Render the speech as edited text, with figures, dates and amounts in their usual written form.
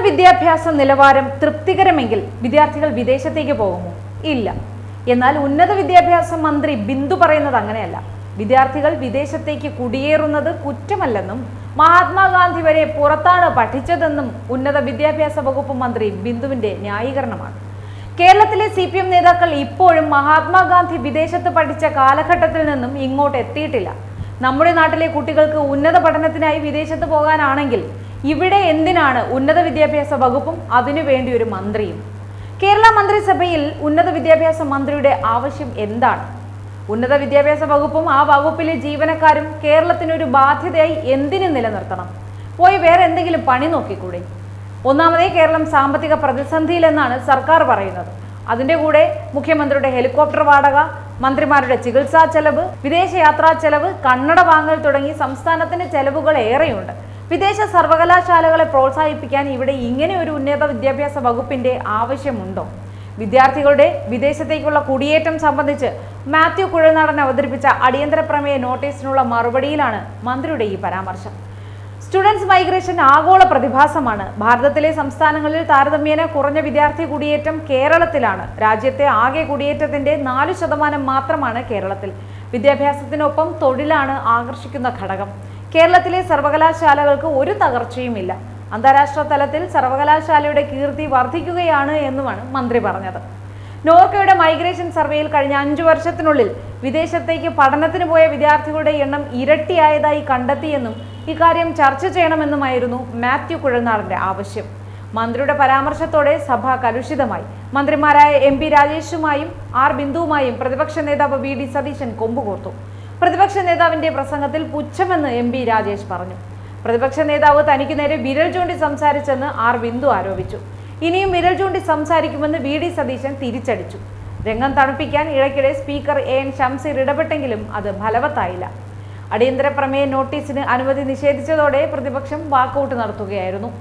വിദ്യാഭ്യാസ നിലവാരം തൃപ്തികരമെങ്കിൽ വിദ്യാർത്ഥികൾ വിദേശത്തേക്ക് പോകുമോ? ഇല്ല. എന്നാൽ ഉന്നത വിദ്യാഭ്യാസ മന്ത്രി ബിന്ദു പറയുന്നത് അങ്ങനെയല്ല. വിദ്യാർത്ഥികൾ വിദേശത്തേക്ക് കുടിയേറുന്നത് കുറ്റമല്ലെന്നും മഹാത്മാഗാന്ധി വരെ പുറത്താണ് പഠിച്ചതെന്നും ഉന്നത വിദ്യാഭ്യാസ വകുപ്പ് മന്ത്രി ബിന്ദുവിന്റെ ന്യായീകരണമാണ്. കേരളത്തിലെ CPM നേതാക്കൾ ഇപ്പോഴും മഹാത്മാഗാന്ധി വിദേശത്ത് പഠിച്ച കാലഘട്ടത്തിൽ നിന്നും ഇങ്ങോട്ട് എത്തിയിട്ടില്ല. നമ്മുടെ നാട്ടിലെ കുട്ടികൾക്ക് ഉന്നത പഠനത്തിനായി വിദേശത്ത് പോകാനാണെങ്കിൽ ഇവിടെ എന്തിനാണ് ഉന്നത വിദ്യാഭ്യാസ വകുപ്പും അതിനുവേണ്ടി ഒരു മന്ത്രിയും? കേരള മന്ത്രിസഭയിൽ ഉന്നത വിദ്യാഭ്യാസ മന്ത്രിയുടെ ആവശ്യം എന്താണ്? ഉന്നത വിദ്യാഭ്യാസ വകുപ്പും ആ വകുപ്പിലെ ജീവനക്കാരും കേരളത്തിനൊരു ബാധ്യതയായി എന്തിനു നിലനിർത്തണം? പോയി വേറെ എന്തെങ്കിലും പണി നോക്കിക്കൂടെ? ഒന്നാമതേ കേരളം സാമ്പത്തിക പ്രതിസന്ധിയിലെന്നാണ് സർക്കാർ പറയുന്നത്. അതിന്റെ കൂടെ മുഖ്യമന്ത്രിയുടെ ഹെലികോപ്റ്റർ വാടക, മന്ത്രിമാരുടെ ചികിത്സാ ചെലവ്, വിദേശയാത്രാ ചെലവ്, കണ്ണട വാങ്ങൽ തുടങ്ങി സംസ്ഥാനത്തിന് ചെലവുകൾ ഏറെയുണ്ട്. വിദേശ സർവകലാശാലകളെ പ്രോത്സാഹിപ്പിക്കാൻ ഇവിടെ ഇങ്ങനെ ഒരു ഉന്നത വിദ്യാഭ്യാസ വകുപ്പിന്റെ ആവശ്യമുണ്ടോ? വിദ്യാർത്ഥികളുടെ വിദേശത്തേക്കുള്ള കുടിയേറ്റം സംബന്ധിച്ച് മാത്യു കുഴൽനാടൻ അവതരിപ്പിച്ച അടിയന്തര പ്രമേയ നോട്ടീസിനുള്ള മറുപടിയിലാണ് മന്ത്രിയുടെ ഈ പരാമർശം. സ്റ്റുഡൻസ് മൈഗ്രേഷൻ ആഗോള പ്രതിഭാസമാണ്. ഭാരതത്തിലെ സംസ്ഥാനങ്ങളിൽ താരതമ്യേന കുറഞ്ഞ വിദ്യാർത്ഥി കുടിയേറ്റം കേരളത്തിലാണ്. രാജ്യത്തെ ആകെ കുടിയേറ്റത്തിന്റെ 4% മാത്രമാണ് കേരളത്തിൽ. വിദ്യാഭ്യാസത്തിനൊപ്പം തൊഴിലാണ് ആകർഷിക്കുന്ന ഘടകം. കേരളത്തിലെ സർവകലാശാലകൾക്ക് ഒരു തകർച്ചയുമില്ല. അന്താരാഷ്ട്ര തലത്തിൽ സർവകലാശാലയുടെ കീർത്തി വർദ്ധിക്കുകയാണ് എന്നുമാണ് മന്ത്രി പറഞ്ഞത്. നോർക്കയുടെ മൈഗ്രേഷൻ സർവേയിൽ കഴിഞ്ഞ 5 വർഷത്തിനുള്ളിൽ വിദേശത്തേക്ക് പഠനത്തിന് പോയ വിദ്യാർത്ഥികളുടെ എണ്ണം ഇരട്ടിയായതായി കണ്ടെത്തിയെന്നും ഇക്കാര്യം ചർച്ച ചെയ്യണമെന്നുമായിരുന്നു മാത്യു കുഴൽനാടന്റെ ആവശ്യം. മന്ത്രിയുടെ പരാമർശത്തോടെ സഭ കലുഷിതമായി. മന്ത്രിമാരായ MP രാജേഷുമായും R ബിന്ദുവുമായും പ്രതിപക്ഷ നേതാവ് VD സതീശൻ കൊമ്പുകോർത്തു. പ്രതിപക്ഷ നേതാവിന്റെ പ്രസംഗത്തിൽ പുച്ഛമെന്ന് MP രാജേഷ് പറഞ്ഞു. പ്രതിപക്ഷ നേതാവ് തനിക്ക് നേരെ വിരൽ ചൂണ്ടി സംസാരിച്ചെന്ന് R ബിന്ദു ആരോപിച്ചു. ഇനിയും വിരൽ ചൂണ്ടി സംസാരിക്കുമെന്ന് VD സതീശൻ തിരിച്ചടിച്ചു. രംഗം തണുപ്പിക്കാൻ ഇടയ്ക്കിടെ സ്പീക്കർ AN ഷംസീർ ഇടപെട്ടെങ്കിലും അത് ഫലവത്തായില്ല. അടിയന്തര പ്രമേയ നോട്ടീസിന് അനുമതി നിഷേധിച്ചതോടെ പ്രതിപക്ഷം വാക്കൌട്ട് നടത്തുകയായിരുന്നു.